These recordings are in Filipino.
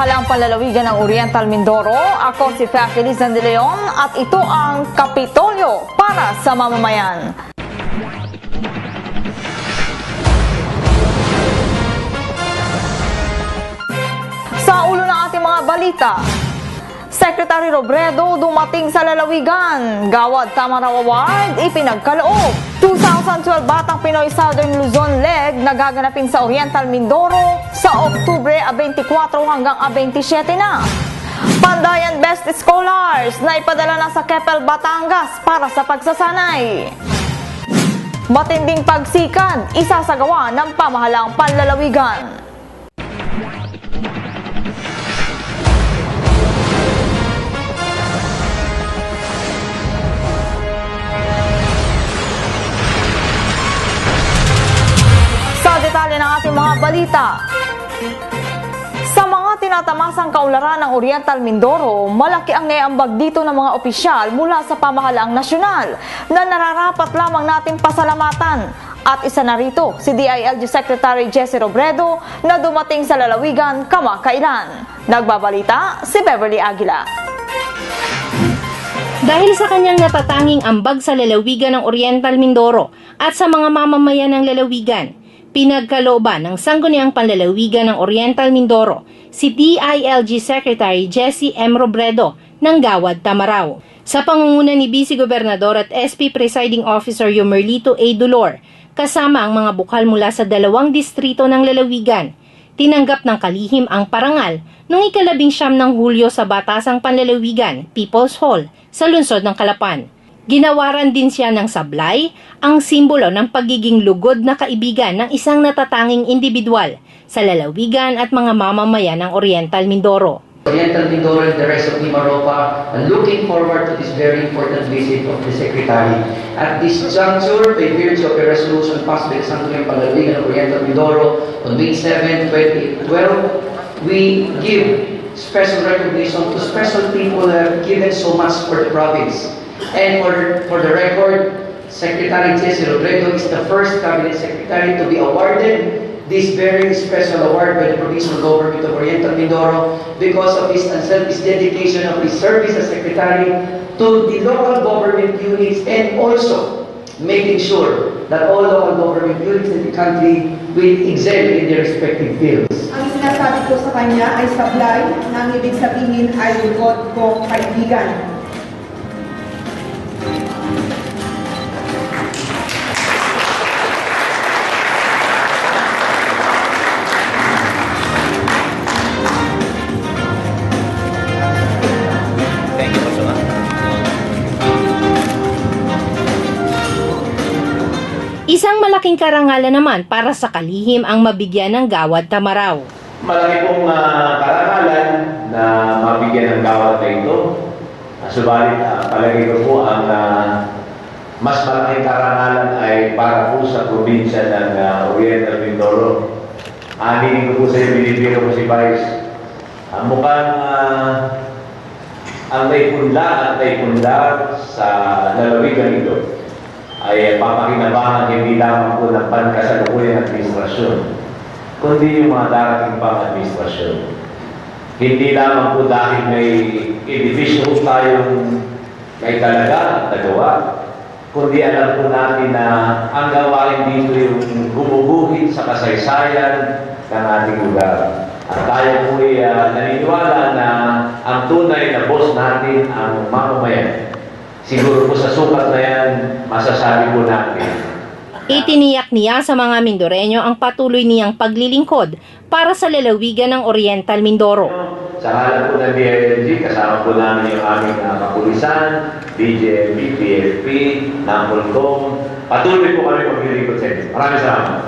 pamahalaang panlalawigan ng Oriental Mindoro. Ako si Fea Felizan de Leon at ito ang Kapitolyo para sa mamamayan. Sa ulo ng ating mga balita, Secretary Robredo dumating sa lalawigan. Gawad Tamaraw Award ipinagkaloob. 2012 Batang Pinoy Southern Luzon Leg nagaganapin sa Oriental Mindoro sa Oktubre 24 hanggang 27 na. Pandayan Best Scholars na ipadala na sa Keppel, Batangas para sa pagsasanay. Matinding pagsikad isasagawa ng pamahalaang panlalawigan. Detalye ng ating mga balita. Sa mga tinatamasang kaunlaran ng Oriental Mindoro, malaki ang naiambag dito ng mga opisyal mula sa pamahalaang nasyonal na nararapat lamang nating pasalamatan. At isa na rito si DILG Secretary Jesse Robredo na dumating sa lalawigan kamakailan. Nagbabalita si Beverly Aguila. Dahil sa kanyang natatanging ambag sa lalawigan ng Oriental Mindoro at sa mga mamamayan ng lalawigan, pinagkalooban ng Sangguniang Panlalawigan ng Oriental Mindoro si DILG Secretary Jesse M. Robredo ng Gawad Tamaraw. Sa pangunguna ni Vice Gobernador at SP Presiding Officer Yomerlito A. Dulor, kasama ang mga bukal mula sa 2 distrito ng lalawigan, tinanggap ng kalihim ang parangal noong 19 ng Hulyo sa Batasang Panlalawigan, People's Hall, sa lungsod ng Calapan. Ginawaran din siya ng sablay, ang simbolo ng pagiging lugod na kaibigan ng isang natatanging individual sa lalawigan at mga mamamayan ng Oriental Mindoro. Oriental Mindoro and the rest of Mimaropa are looking forward to this very important visit of the Secretary. At this juncture, by virtue of a resolution passed by the Sangguniang Panlalawigan ng Oriental Mindoro on May 7, 2012, we give special recognition to special people that have given so much for the province. And for the record, Secretary Jesse Robredo is the first Cabinet Secretary to be awarded this very special award by the Provincial Government of Oriental Mindoro because of his unselfish dedication of his service as Secretary to the local government units and also making sure that all local government units in the country will excel in their respective fields. Ang sinasabi ko sa kanya ay sablay, na ang ibig sabihin ay lugod kong kaibigan. Isang malaking karangalan naman para sa kalihim ang mabigyan ng Gawad Tamaraw. Malaki pong karangalan na mabigyan ng Gawad na ito. Subalit, palagi ko po ang mas malaking karangalan ay para po sa probinsya ng Oriental Mindoro. Aminin ko po sa iyo, binibiro ko si Vice. Mukhang ang naipundar at naipundar sa lalawigan ito ay papakinabangan hindi lamang po ng pankasalukuyang administrasyon, kundi yung mga darating pang administrasyon. Hindi lamang po dahil may edificio tayong may talaga at nagawa, kundi alam po natin na ang gawain dito yung gumuguhit sa kasaysayan ng ating lugar. At tayo po ay naniniwala na ang tunay na boss natin ang mamamayan. Siguro po sa sukat na yan, masasabi po natin. Itiniyak niya sa mga Mindoreño ang patuloy niyang paglilingkod para sa lalawigan ng Oriental Mindoro. Sa ngalan po ng DILG, kasama po namin yung aming kapulisan, DJMP, PFP, NAMPOLCOM. Patuloy po kami maglilingkod sa inyo. Maraming salamat.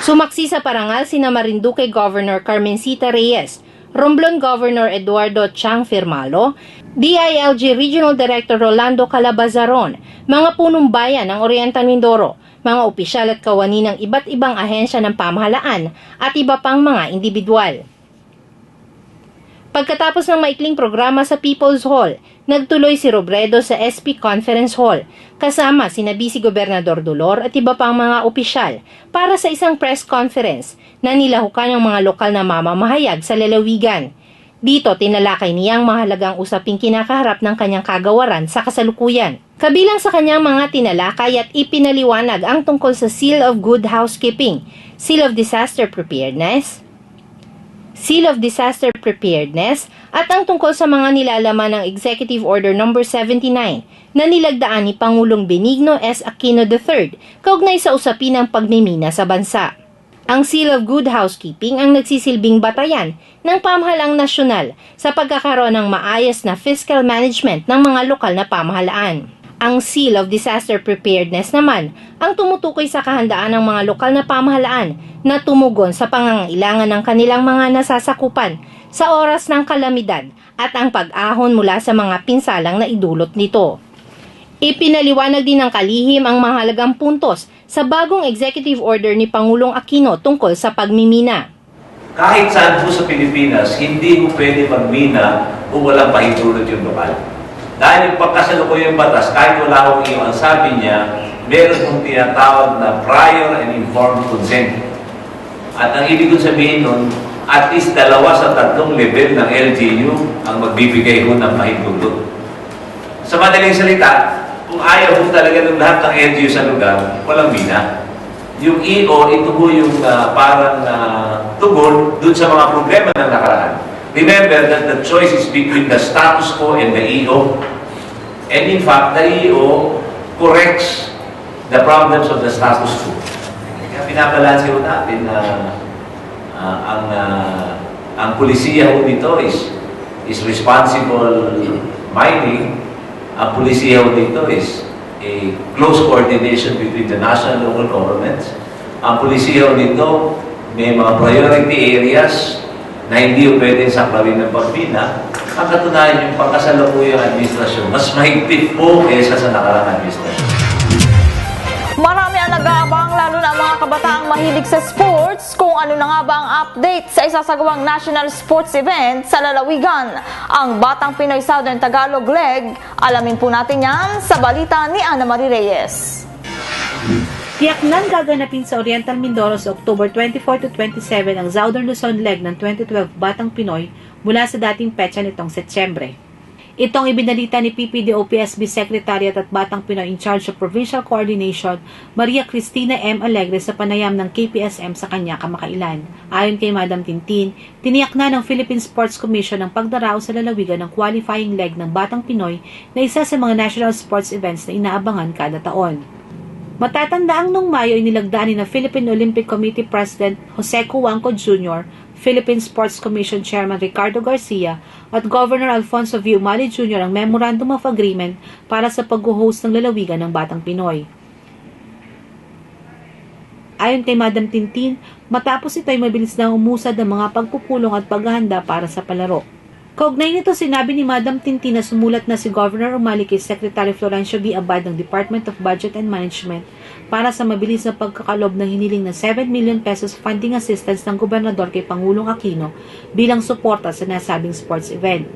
Sumaksi sa parangal sina Marinduque Governor Carmencita Reyes, Romblon Governor Eduardo Chang Firmalo, DILG Regional Director Rolando Calabazaron, mga punong bayan ng Oriental Mindoro, mga opisyal at kawani ng iba't ibang ahensya ng pamahalaan at iba pang mga individual. Pagkatapos ng maikling programa sa People's Hall, nagtuloy si Robredo sa SP Conference Hall kasama sina Vice Gobernador Dolor at iba pang mga opisyal para sa isang press conference na nilahukan ng mga lokal na mamamahayag sa lalawigan. Dito tinalakay niyang mahalagang usaping kinakaharap ng kanyang kagawaran sa kasalukuyan. Kabilang sa kanyang mga tinalakay at ipinaliwanag ang tungkol sa Seal of Good Housekeeping, Seal of Disaster Preparedness, at ang tungkol sa mga nilalaman ng Executive Order No. 79 na nilagdaan ni Pangulong Benigno S. Aquino III kaugnay sa usapin ng pagmimina sa bansa. Ang Seal of Good Housekeeping ang nagsisilbing batayan ng pamahalang nasyonal sa pagkakaroon ng maayos na fiscal management ng mga lokal na pamahalaan. Ang Seal of Disaster Preparedness naman ang tumutukoy sa kahandaan ng mga lokal na pamahalaan na tumugon sa pangangailangan ng kanilang mga nasasakupan sa oras ng kalamidad at ang pag-ahon mula sa mga pinsalang na idulot nito. Ipinaliwanag din ng kalihim ang mahalagang puntos sa bagong executive order ni Pangulong Aquino tungkol sa pagmimina. Kahit saan po sa Pilipinas, hindi mo pwede magmina kung walang pahintulot yung lokal. Dahil yung pagkasalukuyang batas, kahit wala akong iyo, ang sabi niya, meron kong tinatawag na prior and informed consent. At ang ibig kong sabihin nun, at least 2 sa 3 level ng LGU ang magbibigay ho ng pahintulot. Sa madaling salita, kung ayaw mo talaga ng lahat ng LGU sa lugar, walang mina. Yung EO, ito po yung parang tugon dun sa mga problema ng nakaraan. Remember that the choice is between the status quo and the EO. And in fact, the EO corrects the problems of the status quo. Kaya pinabalansi ho natin na ang pulisiya ho dito is responsible mining. Ang pulisiya ho dito is a close coordination between the national and local governments. Ang pulisiya ho dito may mga priority areas na hindi yung pwedeng saklawin ng pagmina. Ang katunayan yung pagkasalukuyang administrasyon, mas mahigpit po kaysa sa nakarang administrasyon. Marami ang nag-aabang, lalo na ang mga kabataang mahilig sa sports, kung ano na nga ba ang update sa isasagawang national sports event sa lalawigan. Ang Batang Pinoy Southern Tagalog Leg, alamin po natin yan sa balita ni Ana Marie Reyes. Tiyaknan gaganapin sa Oriental Mindoro sa October 24 to 27 ang Southern Luzon Leg ng 2012 Batang Pinoy mula sa dating petsa nitong Setyembre. Itong ibinalita ni PPDOPSB Secretariat at Batang Pinoy in charge of Provincial Coordination, Maria Cristina M. Alegre sa panayam ng KPSM sa kanya kamakailan. Ayon kay Madam Tintin, tiniyak na ng Philippine Sports Commission ang pagdarao sa lalawigan ng qualifying leg ng Batang Pinoy na isa sa mga national sports events na inaabangan kada taon. Matatandaang noong Mayo ay nilagdaan ni na Philippine Olympic Committee President Jose Cuangco Jr., Philippine Sports Commission Chairman Ricardo Garcia at Governor Alfonso V. Umali Jr. ang Memorandum of Agreement para sa pag-host ng lalawigan ng Batang Pinoy. Ayon kay Madam Tintin, matapos ito ay mabilis na umusad ang mga pagpupulong at paghahanda para sa palaro. Kaugnay nito, sinabi ni Madam Tintin na sumulat na si Governor Umali kay Secretary Florencio B. Abad ng Department of Budget and Management para sa mabilis na pagkakalob ng hiniling na 7 million pesos funding assistance ng Gobernador kay Pangulong Aquino bilang suporta sa nasabing sports event.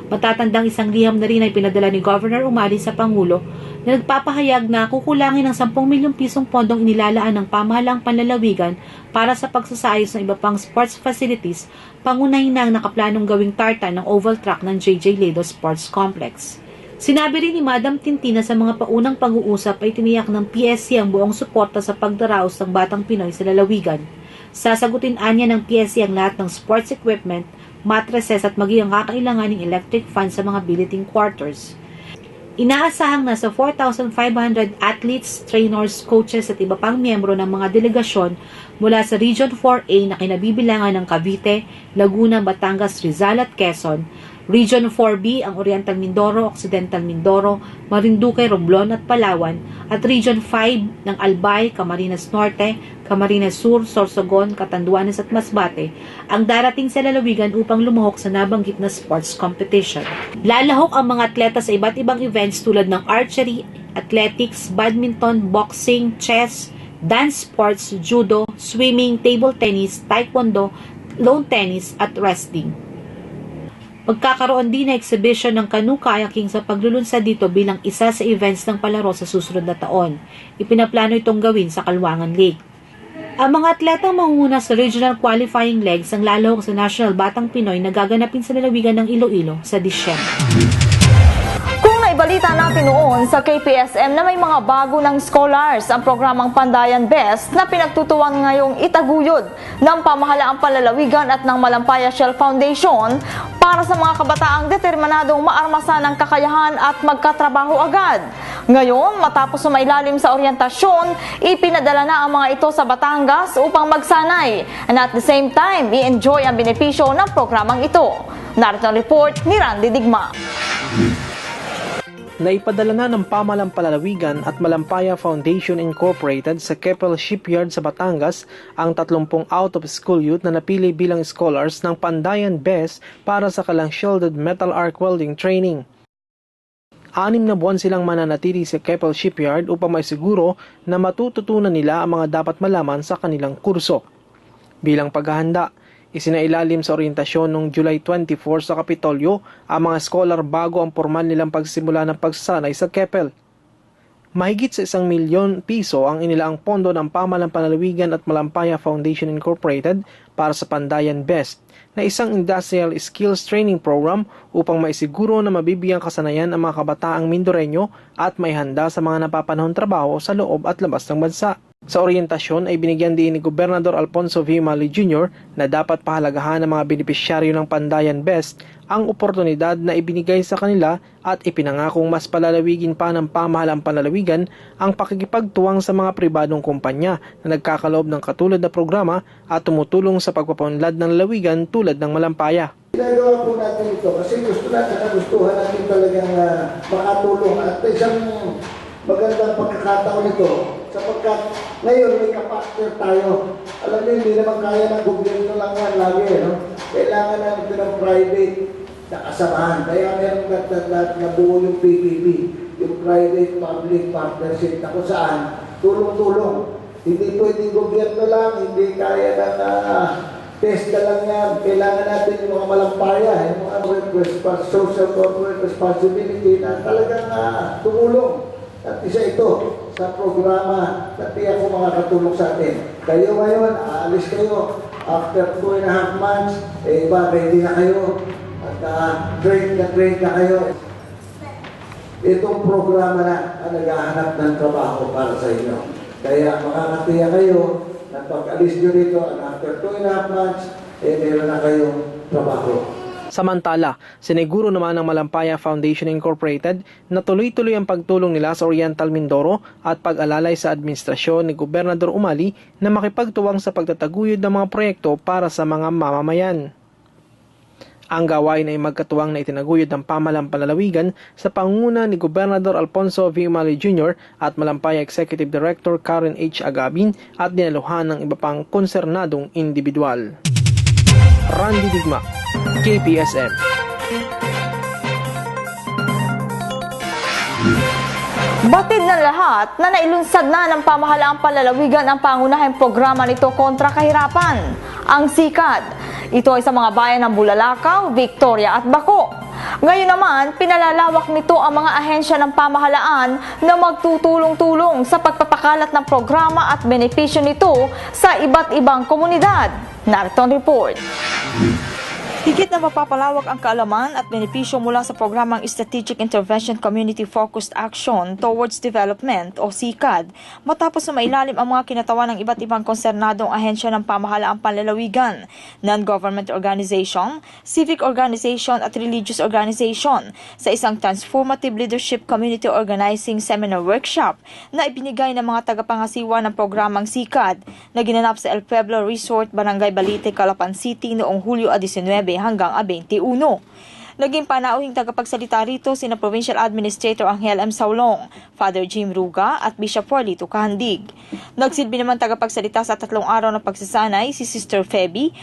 Matatandang isang liham na rin ay pinadala ni Governor Umali sa Pangulo na nagpapahayag na kukulangin ng 10 milyong pisong pondong inilalaan ng pamahalang panlalawigan para sa pagsasayos ng iba pang sports facilities, pangunahin na ang nakaplanong gawing tartan ng oval track ng J.J. Ledo Sports Complex. Sinabi rin ni Madam Tintin na sa mga paunang pag-uusap ay tiniyak ng PSC ang buong suporta sa pagdaraos ng Batang Pinoy sa lalawigan. Sasagutin anya ng PSC ang lahat ng sports equipment, mattresses at maging ang kakailanganing electric fan sa mga billeting quarters. Inaasahang nasa 4,500 athletes, trainers, coaches at iba pang miyembro ng mga delegasyon mula sa Region 4A na kinabibilangan ng Cavite, Laguna, Batangas, Rizal at Quezon, Region 4B ang Oriental Mindoro, Occidental Mindoro, Marinduque, Romblon at Palawan, at Region 5 ng Albay, Camarines Norte, Camarines Sur, Sorsogon, Catanduanes at Masbate ang darating sa lalawigan upang lumuhok sa nabanggit na sports competition. Lalahok ang mga atleta sa iba't ibang events tulad ng archery, athletics, badminton, boxing, chess, dance sports, judo, swimming, table tennis, taekwondo, lawn tennis at wrestling. Magkakaroon din na exhibition ng canoe kayaking sa paglulunsad dito bilang isa sa events ng palaro sa susunod na taon. Ipinaplano itong gawin sa Kalwangan Lake. Ang mga atletang mangunguna sa regional qualifying legs ang lalahok sa National Batang Pinoy na gaganapin sa lalawigan ng Iloilo sa Disyembre. Balita natin noon sa KPSM na may mga bago ng scholars ang programang Pandayan Best na pinagtutuwang ngayong itaguyod ng pamahalaang panlalawigan at ng Malampaya Shell Foundation para sa mga kabataang determinadong maarmasan ng kakayahan at magkatrabaho agad. Ngayon, matapos sumailalim sa oryentasyon, ipinadala na ang mga ito sa Batangas upang magsanay and at the same time, i-enjoy ang benepisyo ng programang ito. Narito ang report ni Randy Digma. Naipadala na ng Pamahalang Palalawigan at Malampaya Foundation Incorporated sa Keppel Shipyard sa Batangas ang 30 out-of-school youth na napili bilang scholars ng Pandayan Best para sa Kalang Shielded Metal Arc Welding Training. 6 na buwan silang mananatili sa Keppel Shipyard upang maisiguro na matututunan nila ang mga dapat malaman sa kanilang kurso. Bilang paghahanda, isinailalim sa oryentasyon noong July 24 sa Kapitolyo ang mga scholar bago ang formal nilang pagsimula ng pagsasanay sa Keppel. Mahigit sa 1 milyon piso ang inilaang pondo ng Pamahalang Panlalawigan at Malampaya Foundation Incorporated para sa Pandayan Best na isang industrial skills training program upang maisiguro na mabibigyan kasanayan ang mga kabataang Mindoreño at may handa sa mga napapanahong trabaho sa loob at labas ng bansa. Sa oryentasyon ay binigyan din ni Gobernador Alfonso V. Mali Jr. na dapat pahalagahan ng mga benepisyaryo ng Pandayan Best ang oportunidad na ibinigay sa kanila at ipinangakong mas palalawigin pa ng Pamahalang Panlalawigan ang pakikipagtuwang sa mga pribadong kumpanya na nagkakaloob ng katulad na programa at tumutulong sa pagpapaunlad ng lalawigan tulad ng Malampaya. Ginagawa po natin ito kasi gusto natin na gustuhan natin talagang makatulong at isang magandang pagkakataon ito sapagkat ngayon may kapastor tayo. Alam niyo, hindi naman kaya ng gobyerno lang yan lagi. No? Kailangan natin ng private na kasamahan. Kaya meron nabuo yung PPP, yung private-public partnership na kung saan tulong-tulong. Hindi pwedeng gobyerno lang, hindi kaya ng test na lang yan. Kailangan natin yung mga Malampaya, yung mga social corporate responsibility na talagang tumulong. At isa ito sa programa na tiyak ko makakatulong sa atin. Kayo ngayon, aalis kayo. After 2.5 months, ready na kayo. At train na kayo. Itong programa na naghahanap ng trabaho para sa inyo. Kaya makakatiya kayo na pag-alis nyo dito at after 2.5 months, meron na kayong trabaho. Samantala, siniguro naman ng Malampaya Foundation Incorporated na tuloy-tuloy ang pagtulong nila sa Oriental Mindoro at pag-alalay sa administrasyon ni Gobernador Umali na makipagtuwang sa pagtataguyod ng mga proyekto para sa mga mamamayan. Ang gawain ay magkatuwang na itinaguyod ng Pamahalang Panlalawigan sa pangunguna ni Gobernador Alfonso V. Umali Jr. at Malampaya Executive Director Karen H. Agabin at dinaluhan ng iba pang konsernadong individual. Randy Digma, KPSM. Batid ng lahat na nailunsad na ng Pamahalaang Panlalawigan ang pangunahing programa nito kontra kahirapan, ang SICAD. Ito ay sa mga bayan ng Bulalakaw, Victoria at Baco. Ngayon naman, pinalalawak nito ang mga ahensya ng pamahalaan na magtutulong-tulong sa pagpapakalat ng programa at benepisyo nito sa iba't ibang komunidad. Narito ang report. Higit na mapapalawak ang kaalaman at benepisyo mula sa programang Strategic Intervention Community Focused Action Towards Development o SICAD matapos na mailalim ang mga kinatawan ng iba't ibang konsernadong ahensya ng pamahalaang panlalawigan, non-government organization, civic organization at religious organization sa isang Transformative Leadership Community Organizing Seminar Workshop na ibinigay ng mga tagapangasiwa ng programang SICAD na ginanap sa El Pueblo Resort, Barangay Balite, Calapan City noong Hulyo 19 hanggang 21. Naging panauhing tagapagsalita rito sina Provincial Administrator Angel M. Saulong, Father Jim Ruga at Bishop Juanito Kahandig. Nagsilbi naman tagapagsalita sa 3 araw na pagsasanay si Sister Feby